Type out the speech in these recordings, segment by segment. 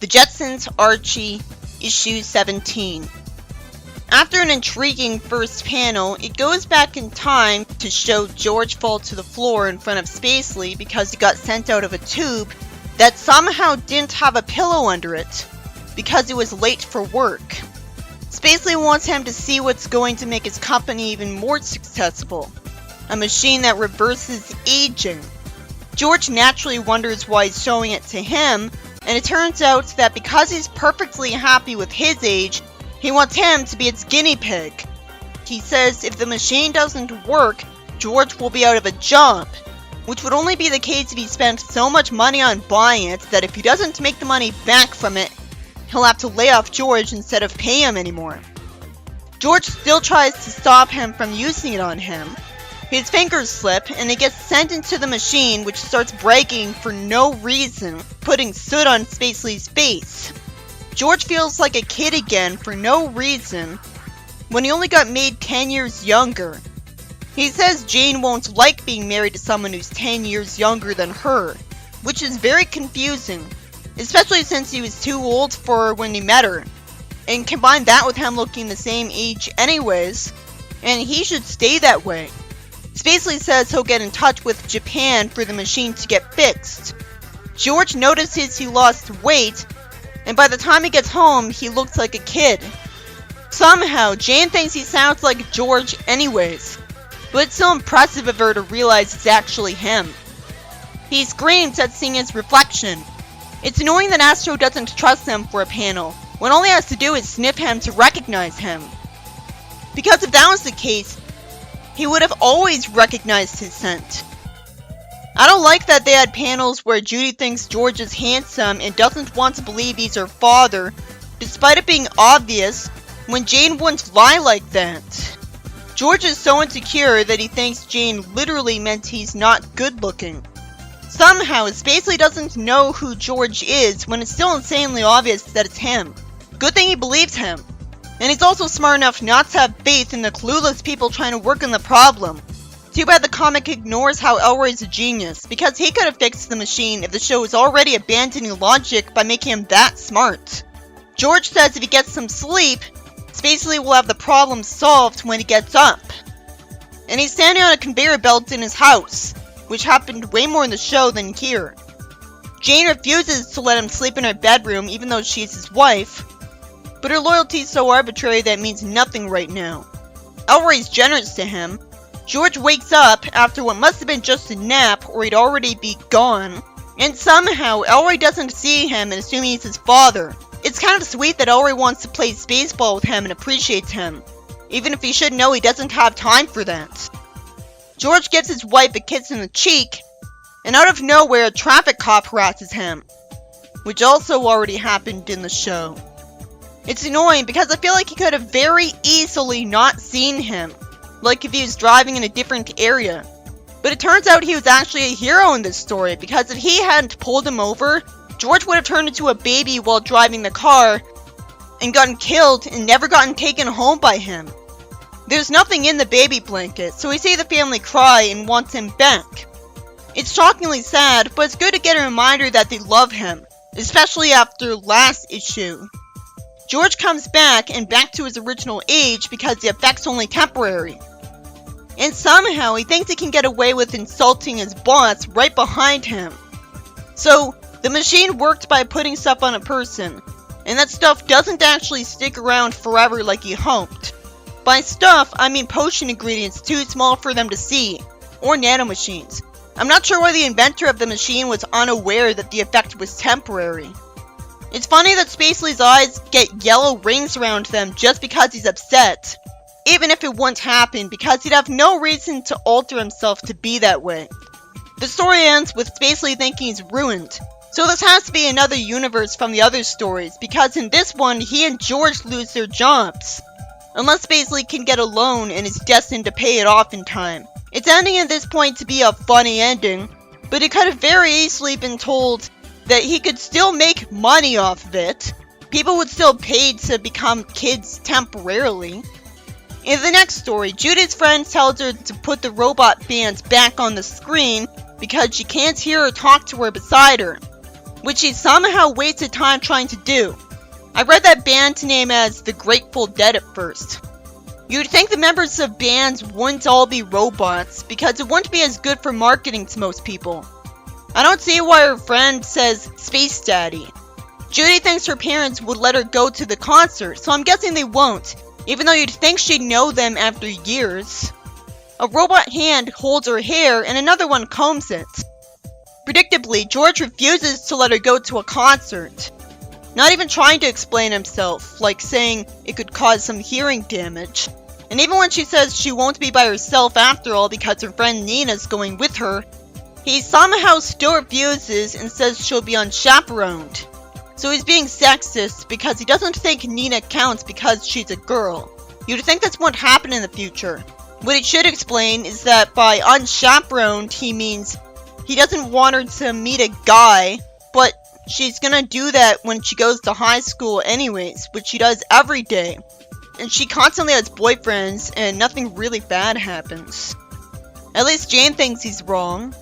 The Jetsons, Archie, Issue 17. After an intriguing first panel, it goes back in time to show George fall to the floor in front of Spacely because he got sent out of a tube that somehow didn't have a pillow under it because he was late for work. Spacely wants him to see what's going to make his company even more successful, a machine that reverses aging. George naturally wonders why he's showing it to him, and it turns out that because he's perfectly happy with his age, he wants him to be its guinea pig. He says if the machine doesn't work, George will be out of a job, which would only be the case if he spent so much money on buying it that if he doesn't make the money back from it, he'll have to lay off George instead of pay him anymore. George still tries to stop him from using it on him. His fingers slip, and he gets sent into the machine, which starts bragging for no reason, putting soot on Spacely's face. George feels like a kid again for no reason, when he only got made 10 years younger. He says Jane won't like being married to someone who's 10 years younger than her, which is very confusing, especially since he was too old for her when he met her. And combine that with him looking the same age anyways, and he should stay that way. Spacely says he'll get in touch with Japan for the machine to get fixed. George notices he lost weight, and by the time he gets home, he looks like a kid. Somehow, Jane thinks he sounds like George anyways, but it's so impressive of her to realize it's actually him. He screams at seeing his reflection. It's annoying that Astro doesn't trust him for a panel, when all he has to do is sniff him to recognize him. Because if that was the case, he would have always recognized his scent. I don't like that they had panels where Judy thinks George is handsome and doesn't want to believe he's her father, despite it being obvious, when Jane wouldn't lie like that. George is so insecure that he thinks Jane literally meant he's not good looking. Somehow, Spacely doesn't know who George is when it's still insanely obvious that it's him. Good thing he believes him. And he's also smart enough not to have faith in the clueless people trying to work on the problem. Too bad the comic ignores how Elroy's a genius, because he could have fixed the machine if the show was already abandoning logic by making him that smart. George says if he gets some sleep, Spacely will have the problem solved when he gets up. And he's standing on a conveyor belt in his house, which happened way more in the show than here. Jane refuses to let him sleep in her bedroom even though she's his wife, but her loyalty is so arbitrary that it means nothing right now. Elroy's generous to him. George wakes up after what must have been just a nap or he'd already be gone, and somehow Elroy doesn't see him and assume he's his father. It's kind of sweet that Elroy wants to play spaceball with him and appreciates him, even if he should know he doesn't have time for that. George gives his wife a kiss in the cheek, and out of nowhere a traffic cop harasses him, which also already happened in the show. It's annoying because I feel like he could have very easily not seen him, like if he was driving in a different area. But it turns out he was actually a hero in this story, because if he hadn't pulled him over, George would have turned into a baby while driving the car, and gotten killed and never gotten taken home by him. There's nothing in the baby blanket, so we see the family cry and wants him back. It's shockingly sad, but it's good to get a reminder that they love him, especially after last issue. George comes back and back to his original age because the effect's only temporary. And somehow he thinks he can get away with insulting his boss right behind him. So, the machine worked by putting stuff on a person, and that stuff doesn't actually stick around forever like he hoped. By stuff, I mean potion ingredients too small for them to see, or nanomachines. I'm not sure why the inventor of the machine was unaware that the effect was temporary. It's funny that Spacely's eyes get yellow rings around them just because he's upset, even if it wouldn't happen because he'd have no reason to alter himself to be that way. The story ends with Spacely thinking he's ruined, so this has to be another universe from the other stories because in this one he and George lose their jobs. Unless Spacely can get a loan and is destined to pay it off in time. It's ending at this point to be a funny ending, but it could have very easily been told that he could still make money off of it. People would still pay to become kids temporarily. In the next story, Judy's friend tells her to put the robot bands back on the screen because she can't hear or talk to her beside her. which she somehow wasted time trying to do. I read that band name as the Grateful Dead at first. You'd think the members of bands wouldn't all be robots, because it wouldn't be as good for marketing to most people. I don't see why her friend says Space Daddy. Judy thinks her parents would let her go to the concert, so I'm guessing they won't, even though you'd think she'd know them after years. A robot hand holds her hair and another one combs it. Predictably, George refuses to let her go to a concert. Not even trying to explain himself, like saying it could cause some hearing damage. And even when she says she won't be by herself after all because her friend Nina's going with her, he somehow still refuses and says she'll be unchaperoned. So he's being sexist because he doesn't think Nina counts because she's a girl. You'd think that's what happened in the future. What he should explain is that by unchaperoned he means he doesn't want her to meet a guy, but she's gonna do that when she goes to high school anyways, which she does every day. And she constantly has boyfriends and nothing really bad happens. At least Jane thinks he's wrong.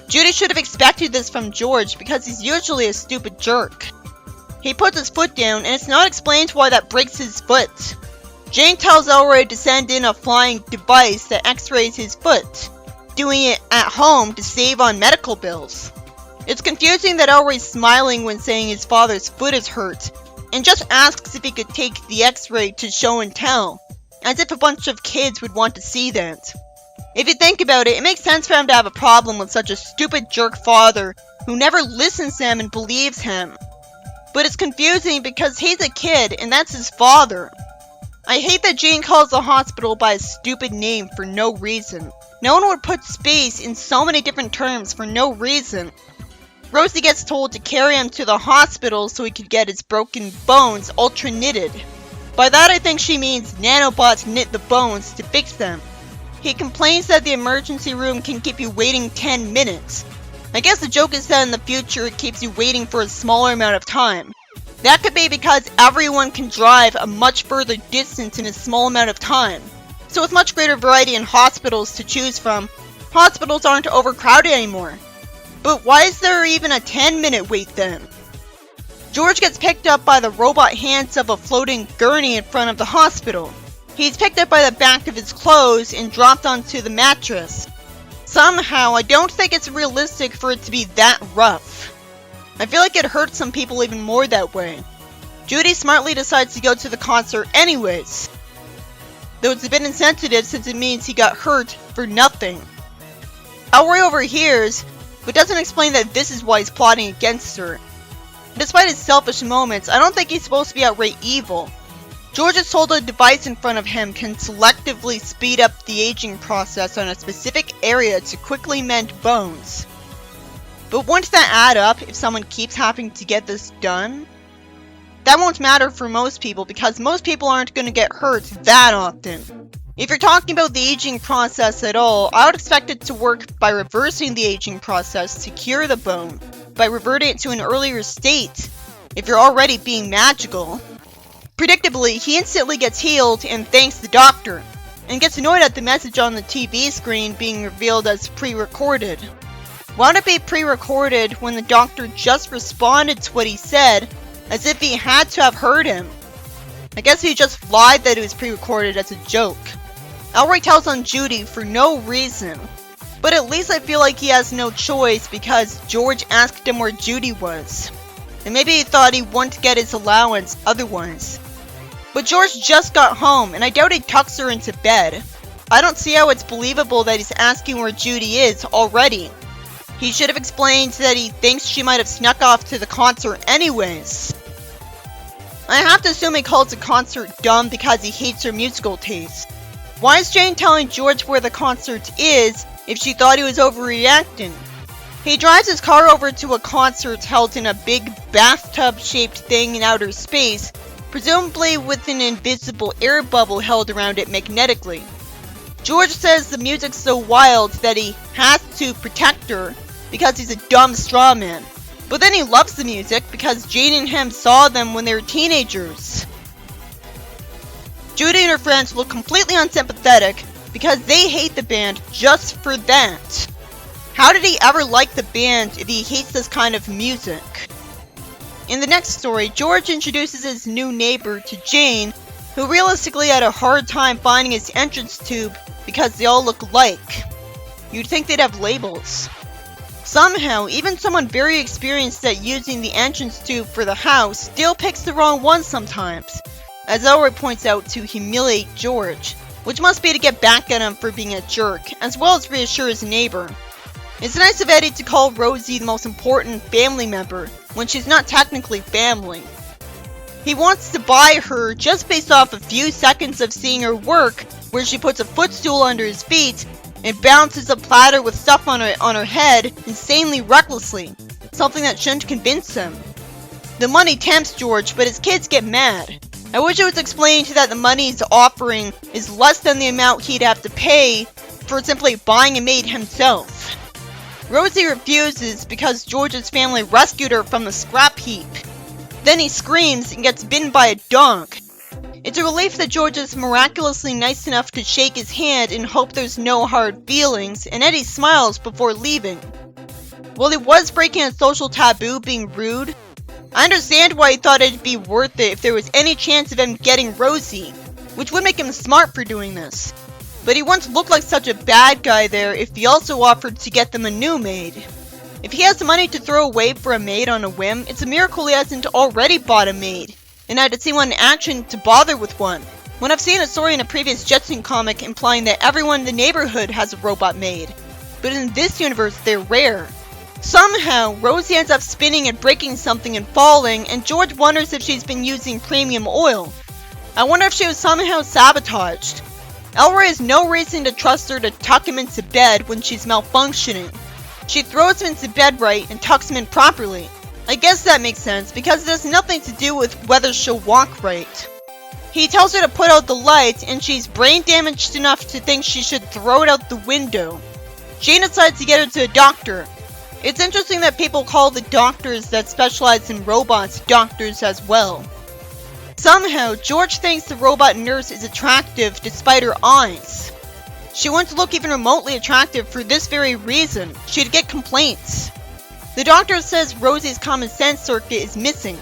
Judy should have expected this from George because he's usually a stupid jerk. He puts his foot down and it's not explained why that breaks his foot. Jane tells Elroy to send in a flying device that x-rays his foot, doing it at home to save on medical bills. It's confusing that Elroy's smiling when saying his father's foot is hurt, and just asks if he could take the x-ray to show and tell, as if a bunch of kids would want to see that. If you think about it, it makes sense for him to have a problem with such a stupid jerk father who never listens to him and believes him. But it's confusing because he's a kid and that's his father. I hate that Jane calls the hospital by a stupid name for no reason. No one would put space in so many different terms for no reason. Rosie gets told to carry him to the hospital so he could get his broken bones ultra knitted. By that I think she means nanobots knit the bones to fix them. He complains that the emergency room can keep you waiting 10 minutes. I guess the joke is that in the future it keeps you waiting for a smaller amount of time. That could be because everyone can drive a much further distance in a small amount of time. So with much greater variety in hospitals to choose from, hospitals aren't overcrowded anymore. But why is there even a 10-minute wait then? George gets picked up by the robot hands of a floating gurney in front of the hospital. He's picked up by the back of his clothes and dropped onto the mattress. Somehow, I don't think it's realistic for it to be that rough. I feel like it hurts some people even more that way. Judy smartly decides to go to the concert anyways. Though it's a bit insensitive since it means he got hurt for nothing. Elroy overhears, but doesn't explain that this is why he's plotting against her. Despite his selfish moments, I don't think he's supposed to be outright evil. George is told a device in front of him can selectively speed up the aging process on a specific area to quickly mend bones. But wouldn't that add up if someone keeps having to get this done? That won't matter for most people because most people aren't going to get hurt that often. If you're talking about the aging process at all, I would expect it to work by reversing the aging process to cure the bone, by reverting it to an earlier state, if you're already being magical. Predictably, he instantly gets healed and thanks the doctor, and gets annoyed at the message on the TV screen being revealed as pre-recorded. Why would it be pre-recorded when the doctor just responded to what he said, as if he had to have heard him? I guess he just lied that it was pre-recorded as a joke. Elroy tells on Judy for no reason, but at least I feel like he has no choice because George asked him where Judy was. And maybe he thought he wouldn't get his allowance otherwise. But George just got home, and I doubt he tucks her into bed. I don't see how it's believable that he's asking where Judy is already. He should have explained that he thinks she might have snuck off to the concert anyways. I have to assume he calls the concert dumb because he hates her musical taste. Why is Jane telling George where the concert is if she thought he was overreacting? He drives his car over to a concert held in a big bathtub-shaped thing in outer space, presumably with an invisible air bubble held around it magnetically. George says the music's so wild that he has to protect her because he's a dumb straw man. But then he loves the music because Jane and him saw them when they were teenagers. Judy and her friends look completely unsympathetic because they hate the band just for that. How did he ever like the band if he hates this kind of music? In the next story, George introduces his new neighbor to Jane, who realistically had a hard time finding his entrance tube because they all look alike. You'd think they'd have labels. Somehow, even someone very experienced at using the entrance tube for the house still picks the wrong one sometimes, as Elroy points out to humiliate George, which must be to get back at him for being a jerk, as well as reassure his neighbor. It's nice of Eddie to call Rosie the most important family member, when she's not technically family. He wants to buy her just based off a few seconds of seeing her work, where she puts a footstool under his feet and bounces a platter with stuff on her head insanely recklessly, something that shouldn't convince him. The money tempts George, but his kids get mad. I wish it was explained that the money he's offering is less than the amount he'd have to pay for simply buying a maid himself. Rosie refuses because George's family rescued her from the scrap heap. Then he screams and gets bitten by a dog. It's a relief that George is miraculously nice enough to shake his hand and hope there's no hard feelings, and Eddie smiles before leaving. While he was breaking a social taboo being rude, I understand why he thought it'd be worth it if there was any chance of him getting Rosie, which would make him smart for doing this. But he wouldn't look like such a bad guy there if he also offered to get them a new maid. If he has the money to throw away for a maid on a whim, it's a miracle he hasn't already bought a maid, and had to see one in action to bother with one, when I've seen a story in a previous Jetson comic implying that everyone in the neighborhood has a robot maid. But in this universe, they're rare. Somehow, Rosie ends up spinning and breaking something and falling, and George wonders if she's been using premium oil. I wonder if she was somehow sabotaged. Elroy has no reason to trust her to tuck him into bed when she's malfunctioning. She throws him into bed right and tucks him in properly. I guess that makes sense because it has nothing to do with whether she'll walk right. He tells her to put out the light, and she's brain damaged enough to think she should throw it out the window. Jane decides to get her to a doctor. It's interesting that people call the doctors that specialize in robots doctors as well. Somehow, George thinks the robot nurse is attractive despite her eyes. She wouldn't look even remotely attractive for this very reason. She'd get complaints. The doctor says Rosie's common sense circuit is missing.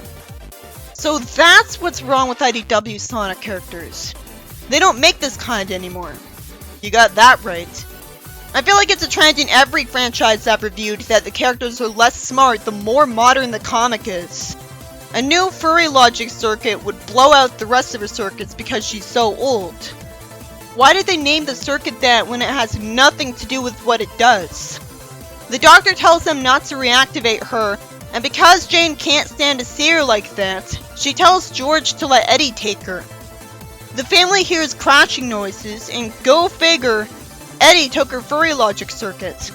So that's what's wrong with IDW Sonic characters. They don't make this kind anymore. You got that right. I feel like it's a trend in every franchise I've reviewed that the characters are less smart the more modern the comic is. A new furry logic circuit would blow out the rest of her circuits because she's so old. Why did they name the circuit that when it has nothing to do with what it does? The doctor tells them not to reactivate her, and because Jane can't stand to see her like that, she tells George to let Eddie take her. The family hears crashing noises, and go figure, Eddie took her furry logic circuit.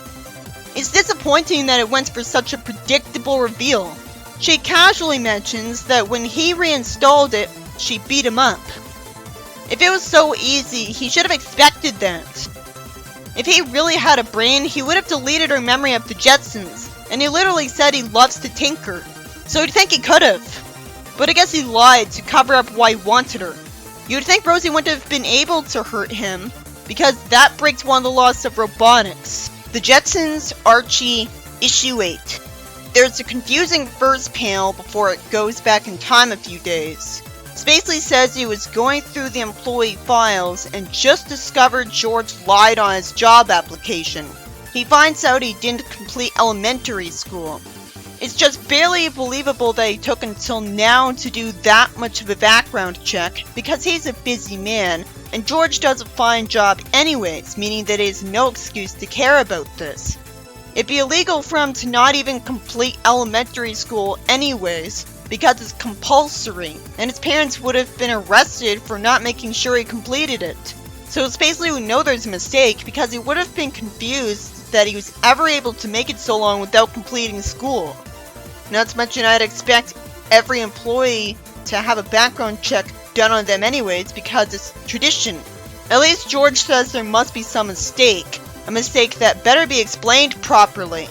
It's disappointing that it went for such a predictable reveal. She casually mentions that when he reinstalled it, she beat him up. If it was so easy, he should have expected that. If he really had a brain, he would have deleted her memory of the Jetsons, and he literally said he loves to tinker, so you'd think he could have. But I guess he lied to cover up why he wanted her. You'd think Rosie wouldn't have been able to hurt him, because that breaks one of the laws of robotics. The Jetsons, Archie, Issue 8. There's a confusing first panel before it goes back in time a few days. Spacely says he was going through the employee files and just discovered George lied on his job application. He finds out he didn't complete elementary school. It's just barely believable that he took until now to do that much of a background check because he's a busy man, and George does a fine job anyways, meaning that he has no excuse to care about this. It'd be illegal for him to not even complete elementary school anyways, because it's compulsory, and his parents would have been arrested for not making sure he completed it. So Spacely would know there's a mistake because he would have been confused that he was ever able to make it so long without completing school. Not to mention I'd expect every employee to have a background check done on them anyways because it's tradition. At least George says there must be some mistake, a mistake that better be explained properly.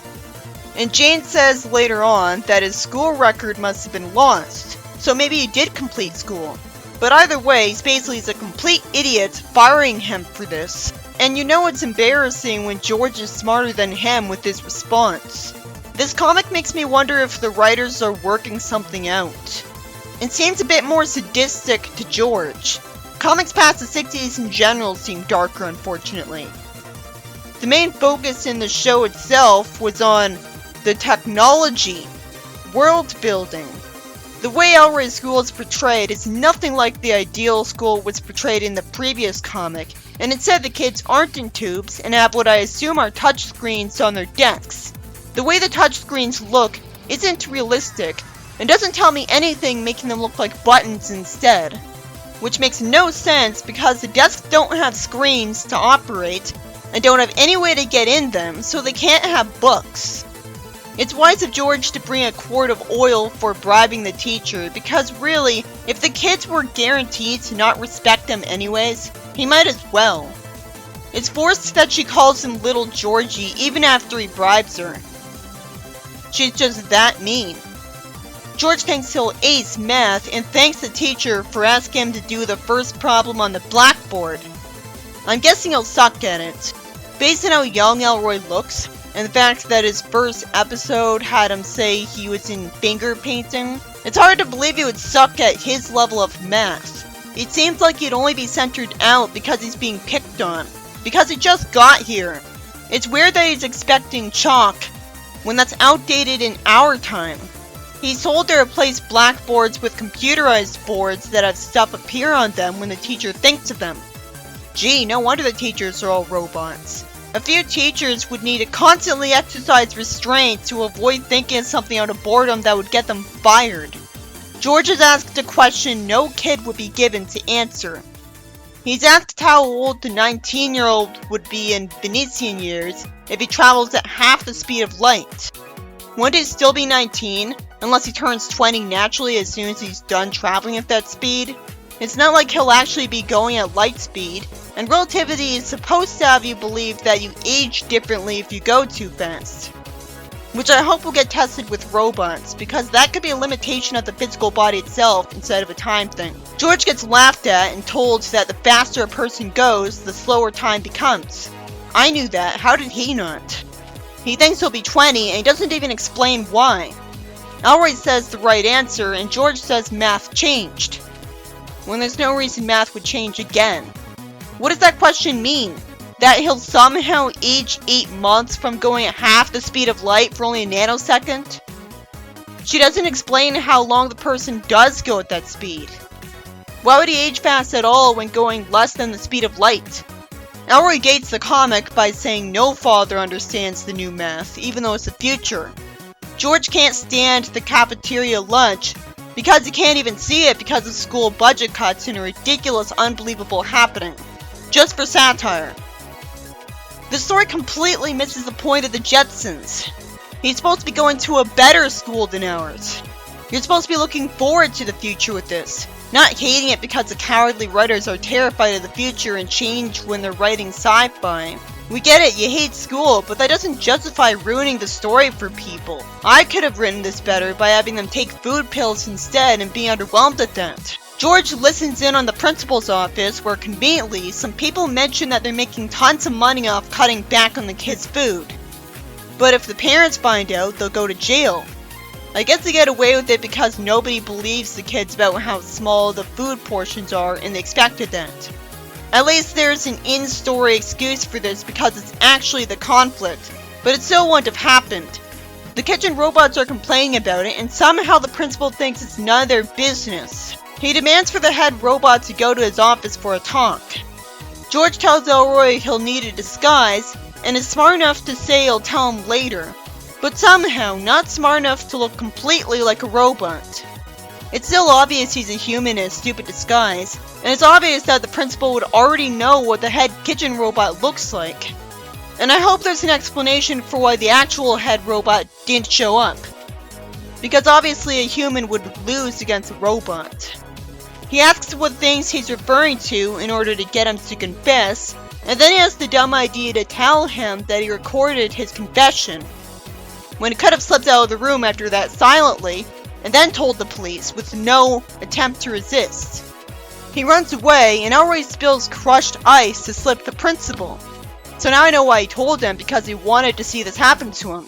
And Jane says later on that his school record must have been lost, so maybe he did complete school. But either way, Spacely's a complete idiot firing him for this. And you know it's embarrassing when George is smarter than him with his response. This comic makes me wonder if the writers are working something out. It seems a bit more sadistic to George. Comics past the 60s in general seem darker, unfortunately. The main focus in the show itself was on the technology, world building. The way Elroy School is portrayed is nothing like the ideal school was portrayed in the previous comic, and instead the kids aren't in tubes and have what I assume are touchscreens on their desks. The way the touchscreens look isn't realistic, and doesn't tell me anything, making them look like buttons instead. Which makes no sense because the desks don't have screens to operate, and don't have any way to get in them, so they can't have books. It's wise of George to bring a quart of oil for bribing the teacher, because really, if the kids were guaranteed to not respect them anyways, he might as well. It's forced that she calls him Little Georgie even after he bribes her. She's just that mean. George thinks he'll ace math and thanks the teacher for asking him to do the first problem on the blackboard. I'm guessing he'll suck at it. Based on how young Elroy looks, and the fact that his first episode had him say he was in finger painting, it's hard to believe he would suck at his level of math. It seems like he'd only be centered out because he's being picked on, because he just got here. It's weird that he's expecting chalk when that's outdated in our time. He's told to replace blackboards with computerized boards that have stuff appear on them when the teacher thinks of them. Gee, no wonder the teachers are all robots. A few teachers would need to constantly exercise restraint to avoid thinking of something out of boredom that would get them fired. George is asked a question no kid would be given to answer. He's asked how old the 19-year-old would be in Venetian years if he travels at half the speed of light. Wouldn't he still be 19, unless he turns 20 naturally as soon as he's done traveling at that speed? It's not like he'll actually be going at light speed, and relativity is supposed to have you believe that you age differently if you go too fast. Which I hope will get tested with robots, because that could be a limitation of the physical body itself instead of a time thing. George gets laughed at and told that the faster a person goes, the slower time becomes. I knew that, how did he not? He thinks he'll be 20 and he doesn't even explain why. Elroy says the right answer and George says math changed, when there's no reason math would change again. What does that question mean? That he'll somehow age 8 months from going at half the speed of light for only a nanosecond? She doesn't explain how long the person does go at that speed. Why would he age fast at all when going less than the speed of light? Elroy gates the comic by saying no father understands the new math, even though it's the future. George can't stand the cafeteria lunch because he can't even see it because of school budget cuts and a ridiculous, unbelievable happening. Just for satire. The story completely misses the point of the Jetsons. He's supposed to be going to a better school than ours. You're supposed to be looking forward to the future with this, not hating it because the cowardly writers are terrified of the future and change when they're writing sci-fi. We get it, you hate school, but that doesn't justify ruining the story for people. I could have written this better by having them take food pills instead and being underwhelmed at that. George listens in on the principal's office where conveniently some people mention that they're making tons of money off cutting back on the kids' food. But if the parents find out, they'll go to jail. I guess they get away with it because nobody believes the kids about how small the food portions are and they expected that. At least there's an in-story excuse for this because it's actually the conflict, but it still wouldn't have happened. The kitchen robots are complaining about it and somehow the principal thinks it's none of their business. He demands for the head robot to go to his office for a talk. George tells Elroy he'll need a disguise, and is smart enough to say he'll tell him later, but somehow not smart enough to look completely like a robot. It's still obvious he's a human in a stupid disguise, and it's obvious that the principal would already know what the head kitchen robot looks like. And I hope there's an explanation for why the actual head robot didn't show up. Because obviously a human would lose against a robot. He asks what things he's referring to in order to get him to confess, and then he has the dumb idea to tell him that he recorded his confession, when he could have slipped out of the room after that silently, and then told the police with no attempt to resist. He runs away, and Elroy spills crushed ice to slip the principal. So now I know why he told him, because he wanted to see this happen to him.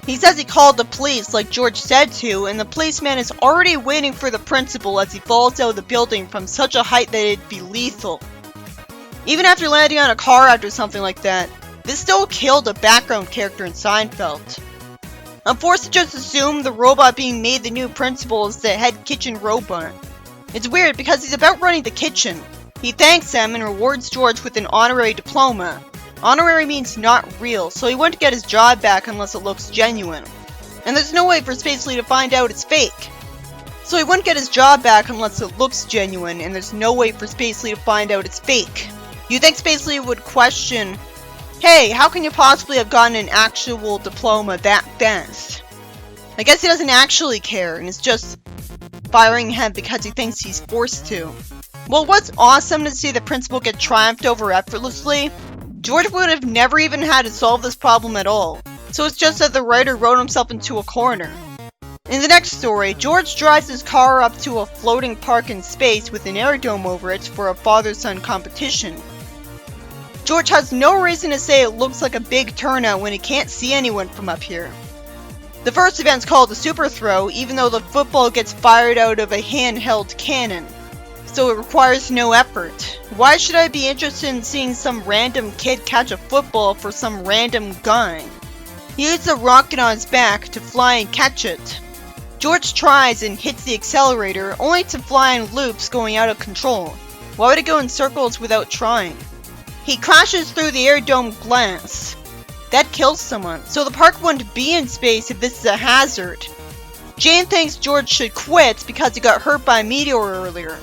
He says he called the police like George said to, and the policeman is already waiting for the principal as he falls out of the building from such a height that it'd be lethal. Even after landing on a car after something like that, this still killed a background character in Seinfeld. I'm forced to just assume the robot being made the new principal is the head kitchen robot. It's weird because he's about running the kitchen. He thanks them and rewards George with an honorary diploma. Honorary means not real, so he wouldn't get his job back unless it looks genuine. And there's no way for Spacely to find out it's fake. So he wouldn't get his job back unless it looks genuine, and there's no way for Spacely to find out it's fake. You think Spacely would question, hey, how can you possibly have gotten an actual diploma that fast? I guess he doesn't actually care, and is just firing him because he thinks he's forced to. Well, what's awesome to see the principal get triumphed over effortlessly, George would have never even had to solve this problem at all, so it's just that the writer wrote himself into a corner. In the next story, George drives his car up to a floating park in space with an air dome over it for a father-son competition. George has no reason to say it looks like a big turnout when he can't see anyone from up here. The first event's called the Super Throw, even though the football gets fired out of a handheld cannon, so it requires no effort. Why should I be interested in seeing some random kid catch a football for some random guy? He uses a rocket on his back to fly and catch it. George tries and hits the accelerator, only to fly in loops going out of control. Why would it go in circles without trying? He crashes through the air dome glass. That kills someone, so the park wouldn't be in space if this is a hazard. Jane thinks George should quit because he got hurt by a meteor earlier.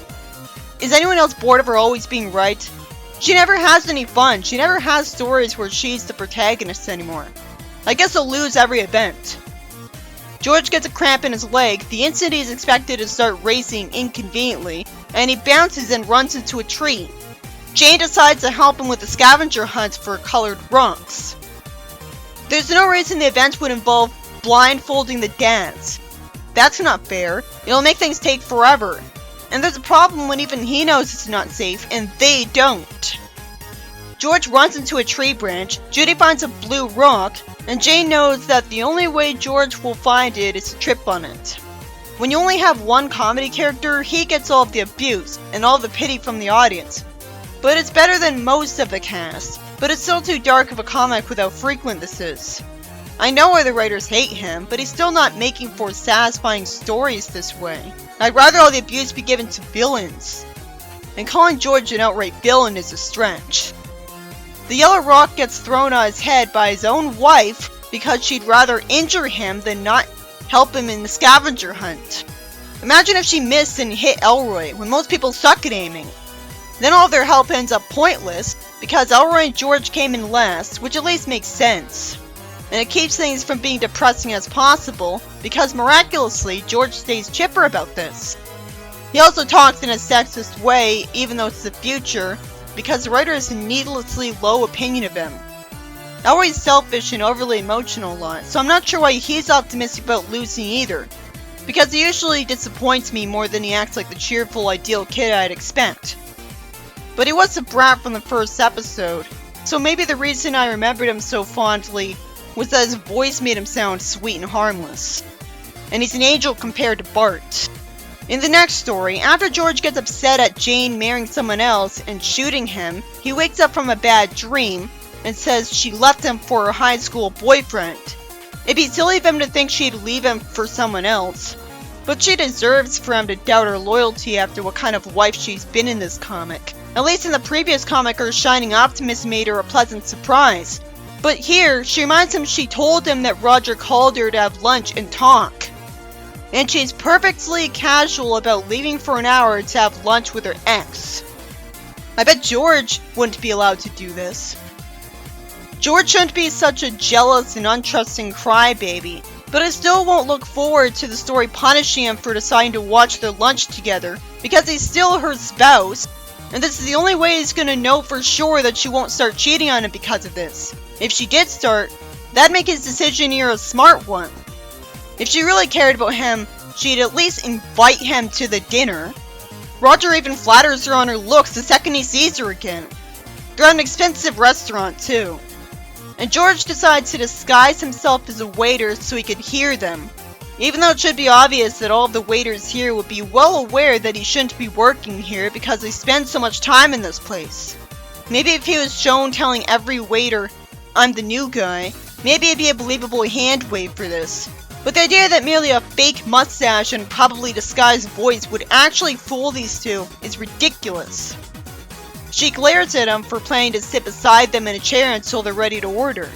Is anyone else bored of her always being right? She never has any fun. She never has stories where she's the protagonist anymore. I guess he'll lose every event. George gets a cramp in his leg the instant he's expected to start racing inconveniently, and he bounces and runs into a tree. Jane decides to help him with the scavenger hunt for colored rocks. There's no reason the event would involve blindfolding the dads. That's not fair. It'll make things take forever. And there's a problem when even he knows it's not safe, and they don't. George runs into a tree branch, Judy finds a blue rock, and Jane knows that the only way George will find it is to trip on it. When you only have one comedy character, he gets all of the abuse, and all the pity from the audience. But it's better than most of the cast, but it's still too dark of a comic with how frequent this is. I know why the writers hate him, but he's still not making for satisfying stories this way. I'd rather all the abuse be given to villains. And calling George an outright villain is a stretch. The yellow rock gets thrown on his head by his own wife because she'd rather injure him than not help him in the scavenger hunt. Imagine if she missed and hit Elroy when most people suck at aiming. Then all of their help ends up pointless because Elroy and George came in last, which at least makes sense. And it keeps things from being depressing as possible because miraculously George stays chipper about this. He also talks in a sexist way even though it's the future because the writer has a needlessly low opinion of him. Elroy's selfish and overly emotional a lot, so I'm not sure why he's optimistic about losing either, because he usually disappoints me more than he acts like the cheerful ideal kid I'd expect. But he was a brat from the first episode, so maybe the reason I remembered him so fondly was that his voice made him sound sweet and harmless. And he's an angel compared to Bart. In the next story, after George gets upset at Jane marrying someone else and shooting him, he wakes up from a bad dream and says she left him for her high school boyfriend. It'd be silly of him to think she'd leave him for someone else, but she deserves for him to doubt her loyalty after what kind of wife she's been in this comic. At least in the previous comic, her shining optimism made her a pleasant surprise. But here, she reminds him she told him that Roger called her to have lunch and talk. And she's perfectly casual about leaving for an hour to have lunch with her ex. I bet George wouldn't be allowed to do this. George shouldn't be such a jealous and untrusting crybaby, but I still won't look forward to the story punishing him for deciding to watch their lunch together because he's still her spouse, and this is the only way he's gonna know for sure that she won't start cheating on him because of this. If she did start, that'd make his decision here a smart one. If she really cared about him, she'd at least invite him to the dinner. Roger even flatters her on her looks the second he sees her again. They're at an expensive restaurant too. and George decides to disguise himself as a waiter so he could hear them, even though it should be obvious that all of the waiters here would be well aware that he shouldn't be working here because they spend so much time in this place. Maybe if he was shown telling every waiter, "I'm the new guy," maybe it'd be a believable hand wave for this. But the idea that merely a fake mustache and probably disguised voice would actually fool these two is ridiculous. She glares at him for planning to sit beside them in a chair until they're ready to order.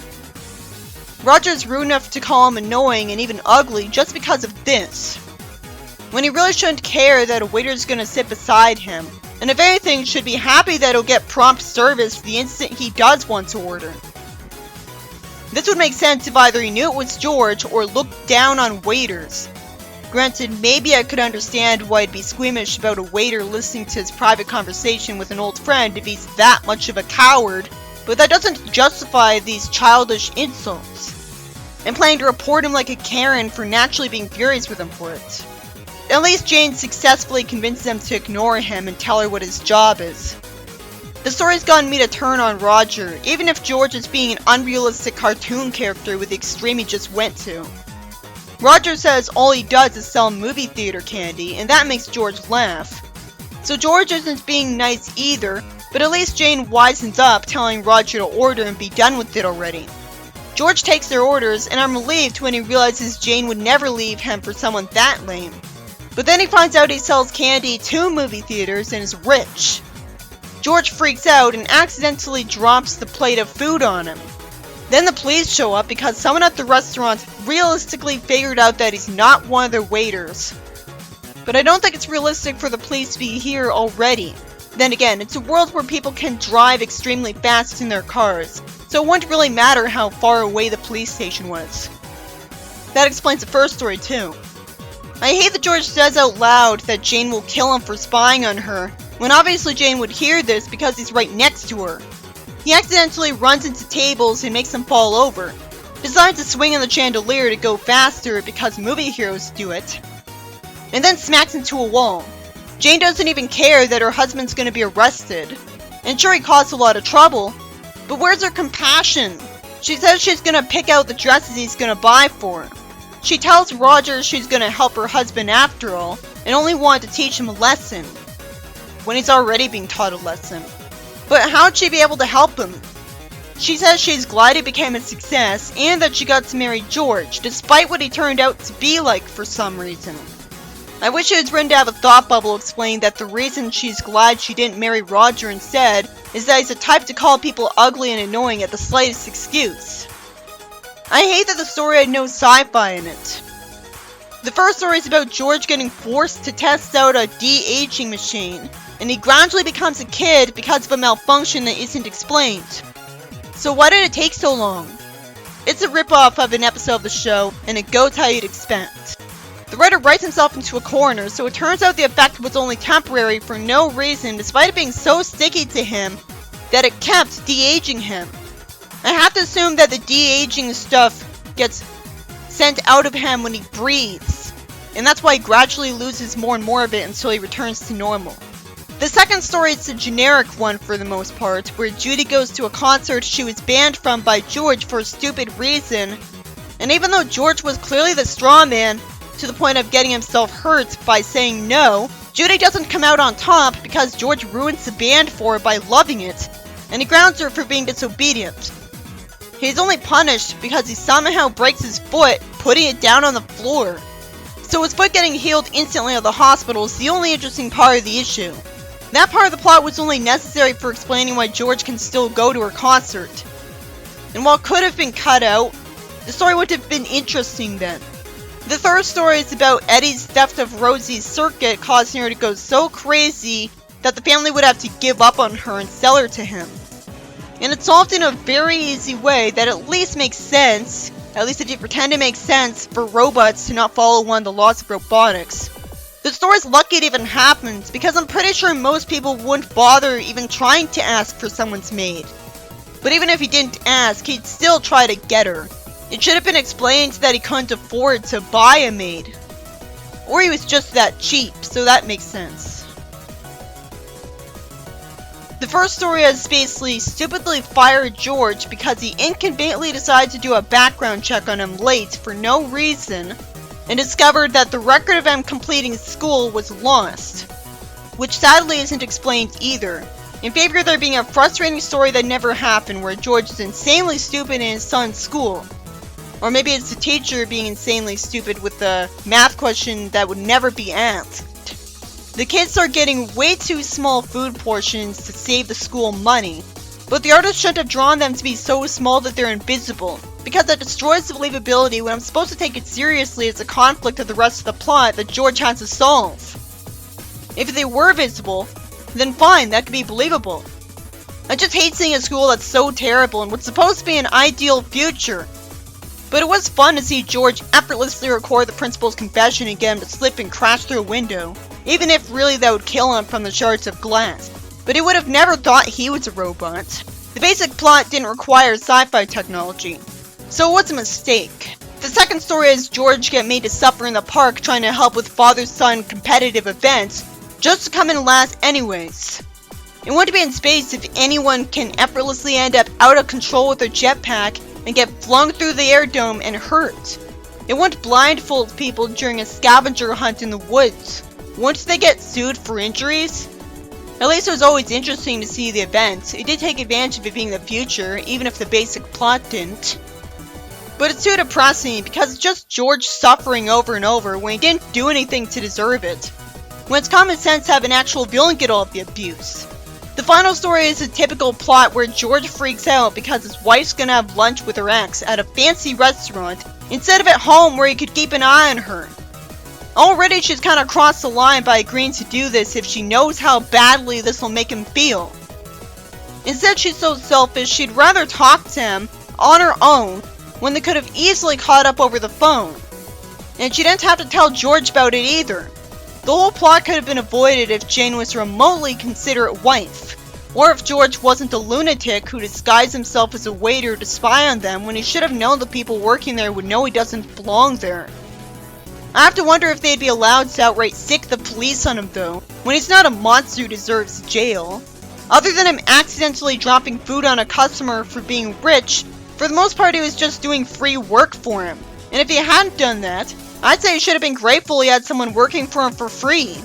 Roger's rude enough to call him annoying and even ugly just because of this, when he really shouldn't care that a waiter's gonna sit beside him, and if anything should be happy that he'll get prompt service the instant he does want to order. This would make sense if either he knew it was George or looked down on waiters. Granted, maybe I could understand why he'd be squeamish about a waiter listening to his private conversation with an old friend if he's that much of a coward, but that doesn't justify these childish insults, and planning to report him like a Karen for naturally being furious with him for it. At least Jane successfully convinces them to ignore him and tell her what his job is. The story's gotten me to turn on Roger, even if George is being an unrealistic cartoon character with the extreme he just went to. Roger says all he does is sell movie theater candy, and that makes George laugh. So George isn't being nice either, but at least Jane wisens up, telling Roger to order and be done with it already. George takes their orders, and I'm relieved when he realizes Jane would never leave him for someone that lame. But then he finds out he sells candy to movie theaters and is rich. George freaks out and accidentally drops the plate of food on him. Then the police show up because someone at the restaurant realistically figured out that he's not one of their waiters. But I don't think it's realistic for the police to be here already. Then again, it's a world where people can drive extremely fast in their cars, so it wouldn't really matter how far away the police station was. That explains the first story too. I hate that George says out loud that Jane will kill him for spying on her, when obviously Jane would hear this because he's right next to her. He accidentally runs into tables and makes them fall over, decides to swing on the chandelier to go faster because movie heroes do it, and then smacks into a wall. Jane doesn't even care that her husband's gonna be arrested, and sure he caused a lot of trouble, but where's her compassion? She says she's gonna pick out the dresses he's gonna buy for her. She tells Roger she's gonna help her husband after all, and only wanted to teach him a lesson, when he's already being taught a lesson. But how'd she be able to help him? She says she's glad he became a success, and that she got to marry George, despite what he turned out to be like for some reason. I wish it was written to have a thought bubble explain that the reason she's glad she didn't marry Roger instead is that he's the type to call people ugly and annoying at the slightest excuse. I hate that the story had no sci-fi in it. The first story is about George getting forced to test out a de-aging machine, and he gradually becomes a kid because of a malfunction that isn't explained. So why did it take so long? It's a ripoff of an episode of the show, and it goes how you'd expect. The writer writes himself into a corner, so it turns out the effect was only temporary for no reason, despite it being so sticky to him that it kept de-aging him. I have to assume that the de-aging stuff gets sent out of him when he breathes, and that's why he gradually loses more and more of it until he returns to normal. The second story is a generic one for the most part, where Judy goes to a concert she was banned from by George for a stupid reason, and even though George was clearly the straw man, to the point of getting himself hurt by saying no, Judy doesn't come out on top because George ruins the band for her by loving it, and he grounds her for being disobedient. He's only punished because he somehow breaks his foot, putting it down on the floor. So his foot getting healed instantly at the hospital is the only interesting part of the issue. That part of the plot was only necessary for explaining why George can still go to her concert. And while it could have been cut out, the story would have been interesting then. The third story is about Eddie's theft of Rosie's circuit causing her to go so crazy that the family would have to give up on her and sell her to him. And it's solved in a very easy way that at least makes sense, at least if you pretend it makes sense, for robots to not follow one of the laws of robotics. The story's lucky it even happens, because I'm pretty sure most people wouldn't bother even trying to ask for someone's maid. But even if he didn't ask, he'd still try to get her. It should have been explained that he couldn't afford to buy a maid. Or he was just that cheap, so that makes sense. The first story has basically stupidly fired George because he inconveniently decided to do a background check on him late for no reason, and discovered that the record of him completing school was lost, which sadly isn't explained either, in favor of there being a frustrating story that never happened where George is insanely stupid in his son's school. Or maybe it's the teacher being insanely stupid with the math question that would never be asked. The kids are getting way too small food portions to save the school money, but the artist shouldn't have drawn them to be so small that they're invisible, because that destroys the believability when I'm supposed to take it seriously as a conflict of the rest of the plot that George has to solve. If they were visible, then fine, that could be believable. I just hate seeing a school that's so terrible in what's supposed to be an ideal future. But it was fun to see George effortlessly record the principal's confession and get him to slip and crash through a window, even if really that would kill him from the shards of glass. But he would have never thought he was a robot. The basic plot didn't require sci-fi technology, so it was a mistake. The second story is George get made to suffer in the park trying to help with father-son competitive events, just to come in last anyways. It wouldn't be in space if anyone can effortlessly end up out of control with their jetpack and get flung through the air dome and hurt. It wouldn't blindfold people during a scavenger hunt in the woods. Wouldn't they get sued for injuries? At least it was always interesting to see the event. It did take advantage of it being the future, even if the basic plot didn't. But it's too depressing because it's just George suffering over and over when he didn't do anything to deserve it, when it's common sense to have an actual villain get all of the abuse. The final story is a typical plot where George freaks out because his wife's gonna have lunch with her ex at a fancy restaurant instead of at home where he could keep an eye on her. Already she's kinda crossed the line by agreeing to do this if she knows how badly this will make him feel. Instead she's so selfish she'd rather talk to him on her own when they could have easily caught up over the phone. And she didn't have to tell George about it either. The whole plot could have been avoided if Jane was a remotely considerate wife, or if George wasn't a lunatic who disguised himself as a waiter to spy on them when he should have known the people working there would know he doesn't belong there. I have to wonder if they'd be allowed to outright sick the police on him though, when he's not a monster who deserves jail. Other than him accidentally dropping food on a customer for being rich, for the most part he was just doing free work for him, and if he hadn't done that, I'd say he should have been grateful he had someone working for him for free.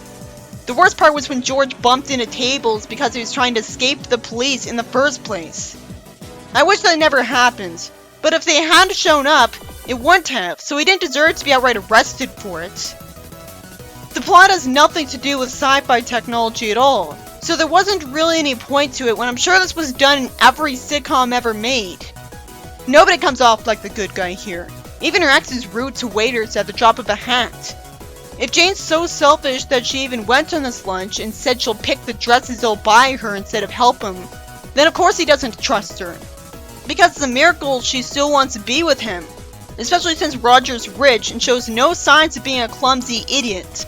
The worst part was when George bumped into tables because he was trying to escape the police in the first place. I wish that never happened, but if they hadn't shown up, it wouldn't have, so he didn't deserve to be outright arrested for it. The plot has nothing to do with sci-fi technology at all, so there wasn't really any point to it when I'm sure this was done in every sitcom ever made. Nobody comes off like the good guy here. Even her ex is rude to waiters at the drop of a hat. If Jane's so selfish that she even went on this lunch and said she'll pick the dresses he'll buy her instead of help him, then of course he doesn't trust her. Because it's a miracle she still wants to be with him, especially since Roger's rich and shows no signs of being a clumsy idiot.